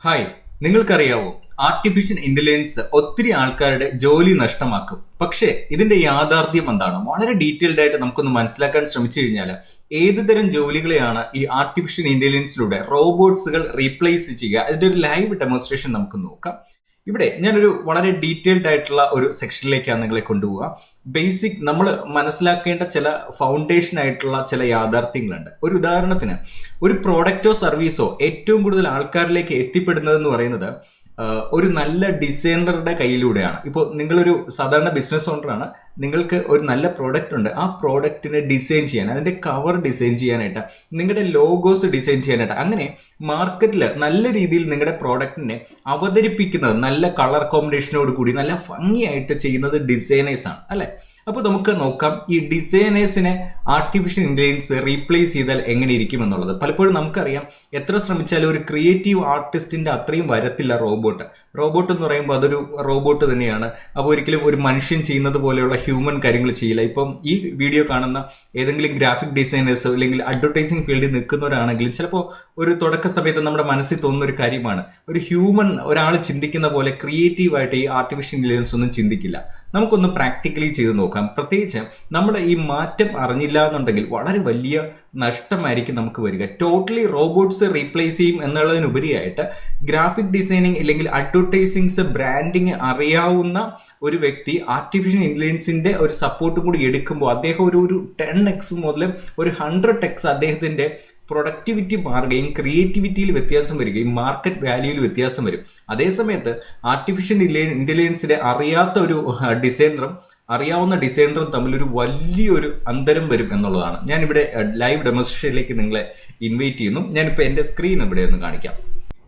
Hi, നിങ്ങൾക്കറിയാവോ artificial intelligence ഒത്തിരി ആൾക്കാരുടെ ജോലി നഷ്ടമാക്കും. പക്ഷേ ഇതിന്റെ യാഥാർത്ഥ്യം എന്താണ്? വളരെ ഡീറ്റെയിൽഡ് ആയിട്ട് നമുക്കൊന്ന് മനസ്സിലാക്കാൻ ശ്രമിച്ചു കഴിഞ്ഞാൽ ഏത് തരം ജോലികളെയാണ് ഈ ആർട്ടിഫിഷ്യൽ ഇന്റലിജൻസിലൂടെ റോബോട്ട്സുകൾ റീപ്ലേസ് ചെയ്യുക, അതിന്റെ ഒരു ലൈവ് ഡെമോൺസ്ട്രേഷൻ നമുക്ക് നോക്കാം. ഇവിടെ ഞാനൊരു വളരെ ഡീറ്റെയിൽഡ് ആയിട്ടുള്ള ഒരു സെക്ഷനിലേക്കാണ് നിങ്ങളെ കൊണ്ടുപോവുക. ബേസിക് നമ്മൾ മനസ്സിലാക്കേണ്ട ചില ഫൗണ്ടേഷൻ ആയിട്ടുള്ള ചില യാഥാർത്ഥ്യങ്ങളുണ്ട്. ഒരു ഉദാഹരണത്തിന്, ഒരു പ്രോഡക്റ്റോ സർവീസോ ഏറ്റവും കൂടുതൽ ആൾക്കാരിലേക്ക് എത്തിപ്പെടുന്നതെന്ന് പറയുന്നത് ഒരു നല്ല ഡിസൈനറുടെ കയ്യിലൂടെയാണ്. ഇപ്പോൾ നിങ്ങളൊരു സാധാരണ ബിസിനസ് ഓണറാണ്, നിങ്ങൾക്ക് ഒരു നല്ല പ്രോഡക്റ്റ് ഉണ്ട്. ആ പ്രോഡക്റ്റിനെ ഡിസൈൻ ചെയ്യാൻ, അതിന്റെ കവർ ഡിസൈൻ ചെയ്യാനായിട്ട്, നിങ്ങളുടെ ലോഗോസ് ഡിസൈൻ ചെയ്യാനായിട്ട്, അങ്ങനെ മാർക്കറ്റിൽ നല്ല രീതിയിൽ നിങ്ങളുടെ പ്രോഡക്റ്റിനെ അവതരിപ്പിക്കുന്നത്, നല്ല കളർ കോമ്പിനേഷനോട് കൂടി നല്ല ഭംഗിയായിട്ട് ചെയ്യുന്നത് ഡിസൈനേഴ്സ് ആണ്, അല്ലെ? അപ്പോൾ നമുക്ക് നോക്കാം, ഈ ഡിസൈനേഴ്സിനെ ആർട്ടിഫിഷ്യൽ ഇന്റലിജൻസ് റീപ്ലേസ് ചെയ്താൽ എങ്ങനെ ഇരിക്കും എന്നുള്ളത്. പലപ്പോഴും നമുക്കറിയാം, എത്ര ശ്രമിച്ചാലും ഒരു ക്രിയേറ്റീവ് ആർട്ടിസ്റ്റിന്റെ അത്രയും വരത്തില്ല റോബോട്ട് എന്ന് പറയുമ്പോൾ അതൊരു റോബോട്ട് തന്നെയാണ്. അപ്പോൾ ഒരിക്കലും ഒരു മനുഷ്യൻ ചെയ്യുന്നത് പോലെയുള്ള ഹ്യൂമൻ കാര്യങ്ങൾ ചെയ്യില്ല. ഇപ്പം ഈ വീഡിയോ കാണുന്ന ഏതെങ്കിലും ഗ്രാഫിക് ഡിസൈനേഴ്സോ അല്ലെങ്കിൽ അഡ്വർടൈസിങ് ഫീൽഡിൽ നിൽക്കുന്നവരാണെങ്കിലും ചിലപ്പോൾ ഒരു തുടക്ക സമയത്ത് നമ്മുടെ മനസ്സിൽ തോന്നുന്ന ഒരു കാര്യമാണ്, ഒരു ഹ്യൂമൻ ഒരാൾ ചിന്തിക്കുന്ന പോലെ ക്രിയേറ്റീവായിട്ട് ഈ ആർട്ടിഫിഷ്യൽ ഇന്റലിജൻസ് ഒന്നും ചിന്തിക്കില്ല. നമുക്കൊന്ന് പ്രാക്ടിക്കലി ചെയ്ത് നോക്കാം. പ്രത്യേകിച്ച് നമ്മുടെ ഈ മാറ്റം അറിഞ്ഞില്ല എന്നുണ്ടെങ്കിൽ വളരെ വലിയ നഷ്ടമായിരിക്കും നമുക്ക് വരിക. ടോട്ടലി റോബോട്ട്സ് റീപ്ലേസ് ചെയ്യും എന്നുള്ളതിനുപരിയായിട്ട് ഗ്രാഫിക് ഡിസൈനിങ് അല്ലെങ്കിൽ അഡ്വർടൈസിങ്സ്, ബ്രാൻഡിങ് അറിയാവുന്ന ഒരു വ്യക്തി ആർട്ടിഫിഷ്യൽ ഇന്റലിജൻസിന്റെ ഒരു സപ്പോർട്ടും കൂടി എടുക്കുമ്പോൾ അദ്ദേഹം ഒരു 10x മുതൽ ഒരു 100x അദ്ദേഹത്തിന്റെ പ്രൊഡക്ടിവിറ്റി മാറുകയും ക്രിയേറ്റിവിറ്റിയിൽ വ്യത്യാസം വരികയും മാർക്കറ്റ് വാല്യൂയിൽ വ്യത്യാസം വരും. അതേസമയത്ത് ആർട്ടിഫിഷ്യൽ ഇന്റലിജൻസിനെ അറിയാത്ത ഒരു ഡിസൈനറും അറിയാവുന്ന ഡിസൈനറും തമ്മിലൊരു വലിയൊരു അന്തരം വരും എന്നുള്ളതാണ്. ഞാനിവിടെ ലൈവ് ഡെമോൺസ്ട്രേഷനിലേക്ക് നിങ്ങളെ ഇൻവൈറ്റ് ചെയ്യുന്നു. ഞാനിപ്പോൾ എൻ്റെ സ്ക്രീൻ ഇവിടെ ഒന്ന് കാണിക്കാം.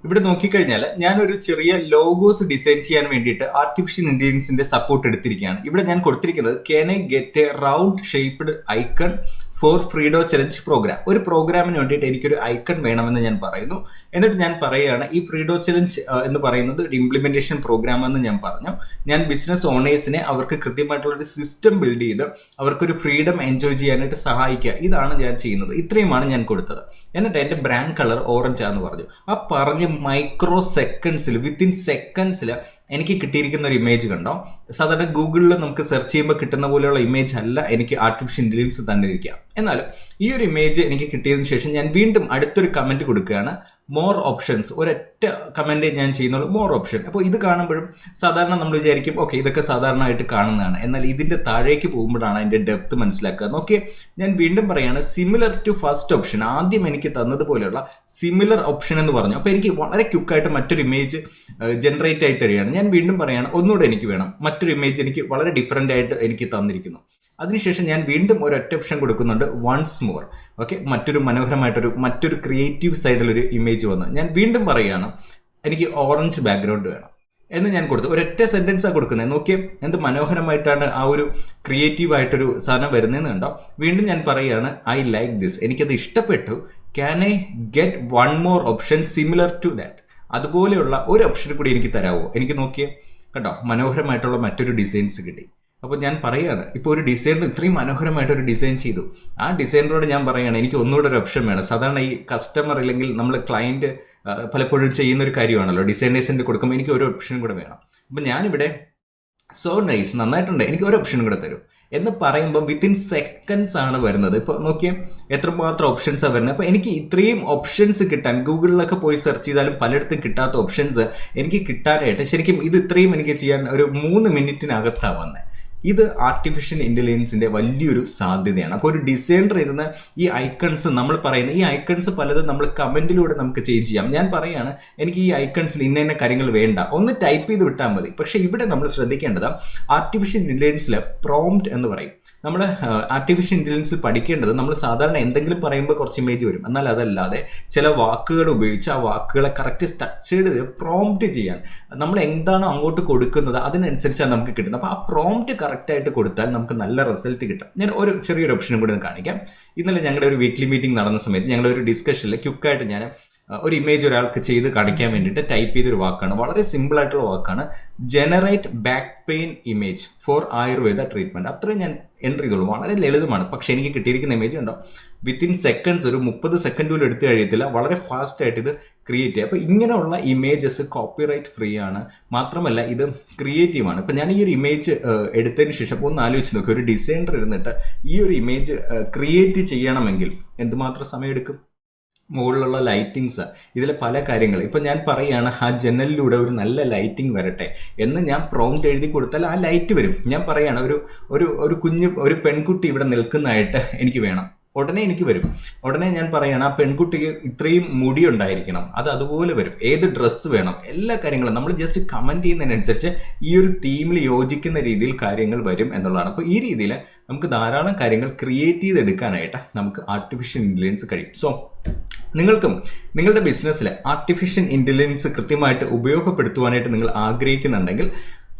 ഇവിടെ നോക്കിക്കഴിഞ്ഞാൽ ഞാനൊരു ചെറിയ ലോഗോസ് ഡിസൈൻ ചെയ്യാൻ വേണ്ടിയിട്ട് ആർട്ടിഫിഷ്യൽ ഇന്റലിജൻസിന്റെ സപ്പോർട്ട് എടുത്തിരിക്കുകയാണ്. ഇവിടെ ഞാൻ കൊടുത്തിരിക്കുന്നത് can I get a round shaped icon for freedom challenge program. ഒരു പ്രോഗ്രാമിന് വേണ്ടിയിട്ട് എനിക്കൊരു ഐക്കൺ വേണമെന്ന് ഞാൻ പറയുന്നു. എന്നിട്ട് ഞാൻ പറയുകയാണ്, ഈ ഫ്രീഡോ ചലഞ്ച് എന്ന് പറയുന്നത് ഒരു ഇംപ്ലിമെന്റേഷൻ പ്രോഗ്രാം എന്ന് ഞാൻ പറഞ്ഞു. ഞാൻ ബിസിനസ് ഓണേഴ്സിനെ അവർക്ക് കൃത്യമായിട്ടുള്ള ഒരു സിസ്റ്റം ബിൽഡ് ചെയ്ത് അവർക്കൊരു ഫ്രീഡം എൻജോയ് ചെയ്യാനായിട്ട് സഹായിക്കുക. ഇതാണ് ഞാൻ ചെയ്യുന്നത്. ഇത്രയുമാണ് ഞാൻ കൊടുത്തത്. എന്നിട്ട് എൻ്റെ ബ്രാൻഡ് കളർ ഓറഞ്ച് ആണെന്ന് പറഞ്ഞു. ആ പറഞ്ഞ മൈക്രോ സെക്കൻഡ്സിൽ, വിത്തിൻ സെക്കൻഡ്സിൽ എനിക്ക് കിട്ടിയിരിക്കുന്ന ഒരു ഇമേജ് കണ്ടോ? സാധാരണ ഗൂഗിളിൽ നമുക്ക് സെർച്ച് ചെയ്യുമ്പോൾ കിട്ടുന്ന പോലെയുള്ള ഇമേജ് അല്ല എനിക്ക് ആർട്ടിഫിഷ്യൽ ഇന്റലിജൻസ് തന്നിരിക്കുക. എന്നാൽ ഈ ഒരു ഇമേജ് എനിക്ക് കിട്ടിയതിനു ശേഷം ഞാൻ വീണ്ടും അടുത്തൊരു കമന്റ് കൊടുക്കുകയാണ്, മോർ ഓപ്ഷൻസ്. ഒരൊറ്റ കമന്റ് ഞാൻ ചെയ്യുന്നുള്ളൂ, മോർ ഓപ്ഷൻ. അപ്പോൾ ഇത് കാണുമ്പോഴും സാധാരണ നമ്മൾ വിചാരിക്കും ഓക്കെ ഇതൊക്കെ സാധാരണയായിട്ട് കാണുന്നതാണ്. എന്നാൽ ഇതിന്റെ താഴേക്ക് പോകുമ്പോഴാണ് അതിന്റെ ഡെപ്ത് മനസ്സിലാക്കുക. നോക്കിയേ, ഞാൻ വീണ്ടും പറയാണ്, സിമിലർ ടു ഫസ്റ്റ് ഓപ്ഷൻ. ആദ്യം എനിക്ക് തന്നതുപോലെയുള്ള സിമിലർ ഓപ്ഷൻ എന്ന് പറഞ്ഞു. അപ്പോൾ എനിക്ക് വളരെ ക്വിക്കായിട്ട് മറ്റൊരു ഇമേജ് ജനറേറ്റ് ആയി തരികയാണ്. ഞാൻ വീണ്ടും പറയാണ്, ഒന്നുകൂടെ എനിക്ക് വേണം. മറ്റൊരു ഇമേജ് എനിക്ക് വളരെ ഡിഫറെന്റ് ആയിട്ട് എനിക്ക് തന്നിരിക്കുന്നു. അതിനുശേഷം ഞാൻ വീണ്ടും ഒരു ഒറ്റ ഓപ്ഷൻ കൊടുക്കുന്നുണ്ട്, വൺസ് മോർ. ഓക്കെ, മറ്റൊരു ക്രിയേറ്റീവ് സൈഡിലൊരു ഇമേജ് വന്ന് ഞാൻ വീണ്ടും പറയുകയാണ്, എനിക്ക് ഓറഞ്ച് ബാക്ക്ഗ്രൗണ്ട് വേണം എന്ന് ഞാൻ കൊടുത്തു. ഒരൊറ്റ സെന്റൻസാണ് കൊടുക്കുന്നത്. നോക്കിയേ എന്ത് മനോഹരമായിട്ടാണ് ആ ഒരു ക്രിയേറ്റീവ് ആയിട്ടൊരു സാധനം വരുന്നതെന്ന് കണ്ടോ? വീണ്ടും ഞാൻ പറയുകയാണ്, ഐ ലൈക്ക് ദിസ്, എനിക്കത് ഇഷ്ടപ്പെട്ടു. Can I get one more option similar to that? അതുപോലെയുള്ള ഒരു ഓപ്ഷൻ കൂടി എനിക്ക് തരാമോ? എനിക്ക് നോക്കിയേ കേട്ടോ, മനോഹരമായിട്ടുള്ള മറ്റൊരു ഡിസൈൻസ് കിട്ടി. അപ്പോൾ ഞാൻ പറയുകയാണ്, ഇപ്പോൾ ഒരു ഡിസൈനർ ഇത്രയും മനോഹരമായിട്ടൊരു ഡിസൈൻ ചെയ്തു. ആ ഡിസൈനറോട് ഞാൻ പറയുകയാണ്, എനിക്ക് ഒന്നുകൂടെ ഒരു ഓപ്ഷൻ വേണം. സാധാരണ ഈ കസ്റ്റമർ അല്ലെങ്കിൽ നമ്മൾ ക്ലയന്റ് പലപ്പോഴും ചെയ്യുന്ന ഒരു കാര്യമാണല്ലോ, ഡിസൈനേഴ്സിന്റെ കൊടുക്കുമ്പോൾ എനിക്ക് ഒരു ഓപ്ഷനും കൂടെ വേണം. അപ്പം ഞാനിവിടെ സോ നൈസ്, നന്നായിട്ടുണ്ട്, എനിക്ക് ഒരു ഓപ്ഷനും കൂടെ തരും എന്ന് പറയുമ്പോൾ വിത്തിൻ സെക്കൻഡ്സ് ആണ് വരുന്നത്. ഇപ്പോൾ നോക്കിയാൽ എത്രമാത്രം ഓപ്ഷൻസാണ് വരുന്നത്. അപ്പോൾ എനിക്ക് ഇത്രയും ഓപ്ഷൻസ് കിട്ടാൻ, ഗൂഗിളിലൊക്കെ പോയി സെർച്ച് ചെയ്താലും പലയിടത്തും കിട്ടാത്ത ഓപ്ഷൻസ് എനിക്ക് കിട്ടാനായിട്ട് ശരിക്കും ഇത് ഇത്രയും എനിക്ക് ചെയ്യാൻ ഒരു 3 മിനിറ്റിനകത്താണ് വന്നത്. ഇത് ആർട്ടിഫിഷ്യൽ ഇന്റലിജൻസിന്റെ വലിയൊരു സാധ്യതയാണ്. അപ്പോൾ ഒരു ഡിസൈനർ ഇരുന്ന് ഈ ഐക്കൺസ്, നമ്മൾ പറയുന്ന ഈ ഐക്കൺസ് പലതും നമ്മൾ കമന്റിലൂടെ നമുക്ക് ചേഞ്ച് ചെയ്യാം. ഞാൻ പറയാണ്, എനിക്ക് ഈ ഐക്കൺസിൽ ഇന്ന കാര്യങ്ങൾ വേണ്ട, ഒന്ന് ടൈപ്പ് ചെയ്ത് വിട്ടാൽ മതി. പക്ഷെ ഇവിടെ നമ്മൾ ശ്രദ്ധിക്കേണ്ടത്, ആർട്ടിഫിഷ്യൽ ഇന്റലിജൻസിൽ പ്രോംപ്റ്റ് എന്ന് പറയും. നമ്മൾ ആർട്ടിഫിഷ്യൽ ഇന്റലിജൻസിൽ പഠിക്കേണ്ടത്, നമ്മൾ സാധാരണ എന്തെങ്കിലും പറയുമ്പോൾ കുറച്ച് ഇമേജ് വരും, എന്നാൽ അതല്ലാതെ ചില വാക്കുകൾ ഉപയോഗിച്ച് ആ വാക്കുകളെ കറക്റ്റ് സ്ട്രക്ചേർഡ് ചെയ്ത് പ്രോംപ്റ്റ് ചെയ്യാൻ, നമ്മൾ എന്താണോ അങ്ങോട്ട് കൊടുക്കുന്നത് അതിനനുസരിച്ചാണ് നമുക്ക് കിട്ടുന്നത്. അപ്പോൾ ആ പ്രോംപ്റ്റ് കറക്റ്റായിട്ട് കൊടുത്താൽ നമുക്ക് നല്ല റിസൾട്ട് കിട്ടും. ഞാൻ ഒരു ചെറിയൊരു ഓപ്ഷനും കൂടി കാണിക്കാം. ഇന്നലെ ഞങ്ങളുടെ ഒരു വീക്ക്ലി മീറ്റിംഗ് നടന്ന സമയത്ത് ഞങ്ങളുടെ ഒരു ഡിസ്കഷനിൽ ക്വിക്കായിട്ട് ഞാൻ ഒരു ഇമേജ് ഒരാൾക്ക് ചെയ്ത് കാണിക്കാൻ വേണ്ടിയിട്ട് ടൈപ്പ് ചെയ്തൊരു വാക്കാണ്, വളരെ സിമ്പിൾ ആയിട്ടുള്ള വാക്കാണ്, generate back pain image for Ayurveda treatment. അത്രയും ഞാൻ എൻ്റർ ചെയ്തോളൂ. വളരെ ലളിതമാണ്. പക്ഷെ എനിക്ക് കിട്ടിയിരിക്കുന്ന ഇമേജ് ഉണ്ടോ, വിത്തിൻ സെക്കൻഡ്സ്, ഒരു 30 സെക്കൻഡ് പോലും എടുത്തു കഴിയത്തില്ല. വളരെ ഫാസ്റ്റ് ആയിട്ട് ഇത് ക്രിയേറ്റ് ചെയ്യുക. അപ്പോൾ ഇങ്ങനെയുള്ള ഇമേജസ് കോപ്പിറൈറ്റ് ഫ്രീ ആണ്. മാത്രമല്ല ഇത് ക്രിയേറ്റീവ് ആണ്. ഇപ്പം ഞാൻ ഈ ഒരു ഇമേജ് എടുത്തതിന് ശേഷം അപ്പോൾ ഒന്ന് ആലോചിച്ച് നോക്കുക, ഒരു ഡിസൈനർ ഇരുന്നിട്ട് ഈ ഒരു ഇമേജ് ക്രിയേറ്റ് ചെയ്യണമെങ്കിൽ എന്തുമാത്രം സമയമെടുക്കും? മുകളിലുള്ള ലൈറ്റിങ്സ്, ഇതിലെ പല കാര്യങ്ങൾ. ഇപ്പം ഞാൻ പറയുകയാണ് ആ ജനലിലൂടെ ഒരു നല്ല ലൈറ്റിംഗ് വരട്ടെ എന്ന് ഞാൻ പ്രോംപ്റ്റ് എഴുതി കൊടുത്താൽ ആ ലൈറ്റ് വരും. ഞാൻ പറയുകയാണ് ഒരു പെൺകുട്ടി ഇവിടെ നിൽക്കുന്നതായിട്ട് എനിക്ക് വേണം, ഉടനെ എനിക്ക് വരും. ഉടനെ ഞാൻ പറയുകയാണ് ആ പെൺകുട്ടിക്ക് ഇത്രയും മുടി ഉണ്ടായിരിക്കണം, അത് അതുപോലെ വരും. ഏത് ഡ്രസ്സ് വേണം, എല്ലാ കാര്യങ്ങളും നമ്മൾ ജസ്റ്റ് കമൻറ്റ് ചെയ്യുന്നതിനനുസരിച്ച് ഈ ഒരു തീമിൽ യോജിക്കുന്ന രീതിയിൽ കാര്യങ്ങൾ വരും എന്നുള്ളതാണ്. അപ്പോൾ ഈ രീതിയിൽ നമുക്ക് ധാരാളം കാര്യങ്ങൾ ക്രിയേറ്റ് ചെയ്തെടുക്കാനായിട്ട് നമുക്ക് ആർട്ടിഫിഷ്യൽ ഇൻ്റലിജൻസ് കഴിയും. സോ നിങ്ങൾക്കും നിങ്ങളുടെ ബിസിനസ്സിൽ ആർട്ടിഫിഷ്യൽ ഇൻ്റലിജൻസ് കൃത്യമായിട്ട് ഉപയോഗപ്പെടുത്തുവാനായിട്ട് നിങ്ങൾ ആഗ്രഹിക്കുന്നുണ്ടെങ്കിൽ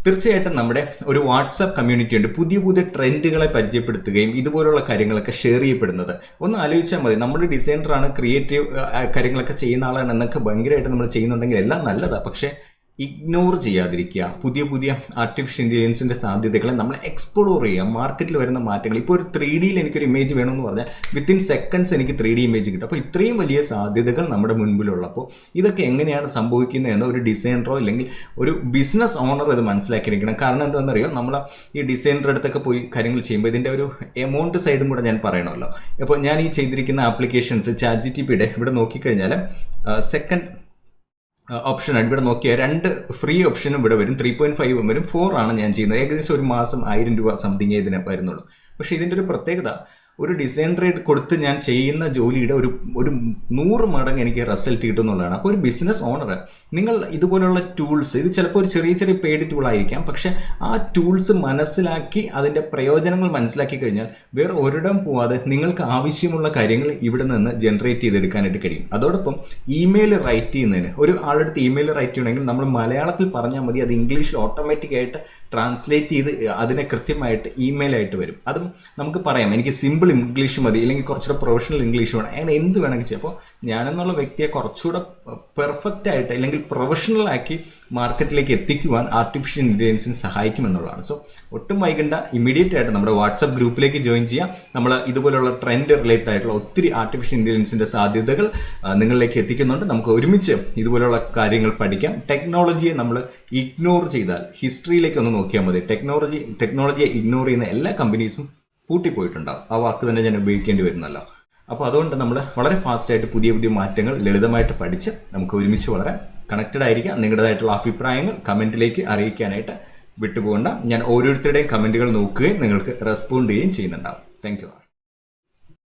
തീർച്ചയായിട്ടും നമ്മുടെ ഒരു വാട്സാപ്പ് കമ്മ്യൂണിറ്റി ഉണ്ട്. പുതിയ പുതിയ ട്രെൻഡുകളെ പരിചയപ്പെടുത്തുകയും ഇതുപോലുള്ള കാര്യങ്ങളൊക്കെ ഷെയർ ചെയ്യപ്പെടുന്നത്. ഒന്ന് ആലോചിച്ചാൽ മതി, നമ്മൾ ഡിസൈനറാണ്, ക്രിയേറ്റീവ് കാര്യങ്ങളൊക്കെ ചെയ്യുന്ന ആളാണ് എന്നൊക്കെ ഭയങ്കരമായിട്ട് നമ്മൾ ചെയ്യുന്നുണ്ടെങ്കിൽ എല്ലാം നല്ലതാണ്. പക്ഷേ ഇഗ്നോർ ചെയ്യാതിരിക്കുക. പുതിയ പുതിയ ആർട്ടിഫിഷ്യൽ ഇൻ്റലിജൻസിൻ്റെ സാധ്യതകളെ നമ്മൾ എക്സ്പ്ലോർ ചെയ്യുക. മാർക്കറ്റിൽ വരുന്ന മാറ്റങ്ങൾ, ഇപ്പോൾ ഒരു 3Dയിൽ എനിക്കൊരു ഇമേജ് വേണമെന്ന് പറഞ്ഞാൽ വിത്തിൻ സെക്കൻഡ്സ് എനിക്ക് 3D ഇമേജ് കിട്ടും. അപ്പോൾ ഇത്രയും വലിയ സാധ്യതകൾ നമ്മുടെ മുൻപിലുള്ളപ്പോൾ ഇതൊക്കെ എങ്ങനെയാണ് സംഭവിക്കുന്നതെന്ന് ഒരു ഡിസൈനറോ അല്ലെങ്കിൽ ഒരു ബിസിനസ് ഓണർ ഇത് മനസ്സിലാക്കിയിരിക്കണം. കാരണം എന്താണെന്നറിയോ, നമ്മൾ ഈ ഡിസൈനറുടെ അടുത്തൊക്കെ പോയി കാര്യങ്ങൾ ചെയ്യുമ്പോൾ ഇതിൻ്റെ ഒരു എമൗണ്ട് സൈഡും കൂടെ ഞാൻ പറയണമല്ലോ. അപ്പോൾ ഞാൻ ഈ ചെയ്തിരിക്കുന്ന ആപ്ലിക്കേഷൻസ് ChatGPTയുടെ ഇവിടെ നോക്കിക്കഴിഞ്ഞാൽ സെക്കൻഡ് ഓപ്ഷനാണ്. ഇവിടെ നോക്കിയാൽ 2 ഫ്രീ ഓപ്ഷനും ഇവിടെ വരും, 3.5 വരും, 4 ആണ് ഞാൻ ചെയ്യുന്നത്. ഏകദേശം ഒരു മാസം 1000 രൂപ സംതിങ് ഇതിനെ വരുന്നുള്ളൂ. പക്ഷേ ഇതിൻ്റെ ഒരു പ്രത്യേകത, ഒരു ഡിസൈനറെ കൊടുത്ത് ഞാൻ ചെയ്യുന്ന ജോലിയുടെ ഒരു 100 മടങ്ങ് എനിക്ക് റിസൾട്ട് കിട്ടുന്നുള്ളതാണ്. അപ്പോൾ ഒരു ബിസിനസ് ഓണർ നിങ്ങൾ ഇതുപോലുള്ള ടൂൾസ്, ഇത് ചിലപ്പോൾ ഒരു ചെറിയ പെയ്ഡ് ടൂളായിരിക്കാം, പക്ഷേ ആ ടൂൾസ് മനസ്സിലാക്കി അതിൻ്റെ പ്രയോജനങ്ങൾ മനസ്സിലാക്കി കഴിഞ്ഞാൽ വേറെ ഒരിടം പോവാതെ നിങ്ങൾക്ക് ആവശ്യമുള്ള കാര്യങ്ങൾ ഇവിടെ നിന്ന് ജനറേറ്റ് ചെയ്തെടുക്കാനായിട്ട് കഴിയും. അതോടൊപ്പം ഇമെയിൽ റൈറ്റ് ചെയ്യുന്നതിന്, ഒരു ആളുടെ ഇമെയിൽ റൈറ്റ് ചെയ്യണമെങ്കിൽ നമ്മൾ മലയാളത്തിൽ പറഞ്ഞാൽ മതി, അത് ഇംഗ്ലീഷിൽ ഓട്ടോമാറ്റിക്കായിട്ട് ട്രാൻസ്ലേറ്റ് ചെയ്ത് അതിനെ കൃത്യമായിട്ട് ഇമെയിലായിട്ട് വരും. അതും നമുക്ക് പറയാം, എനിക്ക് സിമ്പിൾ ഇംഗ്ലീഷ് മതി, അല്ലെങ്കിൽ കുറച്ചുകൂടെ പ്രൊഫഷണൽ ഇംഗ്ലീഷ് വേണം, അങ്ങനെ എന്ത് വേണമെങ്കിൽ ചെയ്യാം. അപ്പോൾ ഞാനെന്നുള്ള വ്യക്തിയെ കുറച്ചുകൂടെ പെർഫെക്റ്റ് ആയിട്ട് അല്ലെങ്കിൽ പ്രൊഫഷണൽ ആക്കി മാർക്കറ്റിലേക്ക് എത്തിക്കുവാൻ ആർട്ടിഫിഷ്യൽ ഇൻ്റലിജൻസിന് സഹായിക്കുമെന്നുള്ളതാണ്. സോ ഒട്ടും വൈകണ്ട, ഇമ്മീഡിയറ്റ് ആയിട്ട് നമ്മുടെ വാട്സാപ്പ് ഗ്രൂപ്പിലേക്ക് ജോയിൻ ചെയ്യാം. നമ്മൾ ഇതുപോലുള്ള ട്രെൻഡ് റിലേറ്റഡ് ആയിട്ടുള്ള ഒത്തിരി ആർട്ടിഫിഷ്യൽ ഇൻ്റലിജൻസിൻ്റെ സാധ്യതകൾ നിങ്ങളിലേക്ക് എത്തിക്കുന്നുണ്ട്. നമുക്ക് ഒരുമിച്ച് ഇതുപോലുള്ള കാര്യങ്ങൾ പഠിക്കാം. ടെക്നോളജിയെ നമ്മൾ ഇഗ്നോർ ചെയ്താൽ, ഹിസ്റ്ററിയിലേക്ക് ഒന്ന് നോക്കിയാൽ മതി, ടെക്നോളജിയെ ഇഗ്നോർ ചെയ്യുന്ന എല്ലാ കമ്പനീസും പൂട്ടിപ്പോയിട്ടുണ്ടാവും. ആ വാക്ക് തന്നെ ഞാൻ ഉപയോഗിക്കേണ്ടി വരുന്നല്ലോ. അപ്പോൾ അതുകൊണ്ട് നമ്മൾ വളരെ ഫാസ്റ്റായിട്ട് പുതിയ മാറ്റങ്ങൾ ലളിതമായിട്ട് പഠിച്ച് നമുക്ക് ഒരുമിച്ച് വളരെ കണക്റ്റഡ് ആയിരിക്കാം. നിങ്ങളുടേതായിട്ടുള്ള അഭിപ്രായങ്ങൾ കമൻറ്റിലേക്ക് അറിയിക്കാനായിട്ട് വിട്ടുപോകണ്ട. ഞാൻ ഓരോരുത്തരുടെയും കമൻറ്റുകൾ നോക്കുകയും നിങ്ങൾക്ക് റെസ്പോണ്ട് ചെയ്യുകയും ചെയ്യുന്നുണ്ടാവും. Thank you.